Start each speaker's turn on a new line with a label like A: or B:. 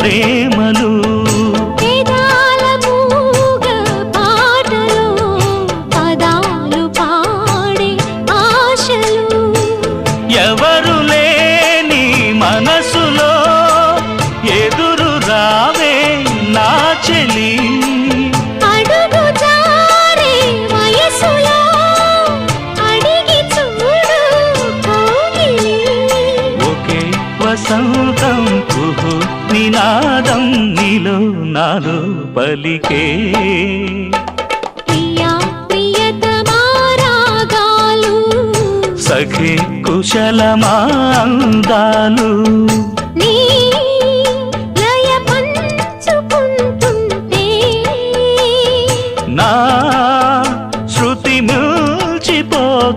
A: ప్రేమలు
B: వేదాల మూగ పాటలో పదాలు పాడే ఆశలు
A: ఎవరు లేని మనసులో ఎదురు రావే నా చెలి
B: అడుగు జారే వయసులో అడిగి చూడు కౌగిలి
A: ఒకే వసంతం కుహు నినాదం నీలో నాలో పలికే
B: ప్రియా ప్రియతమా రాగాలు
A: సఖి కుశలమా అందాలు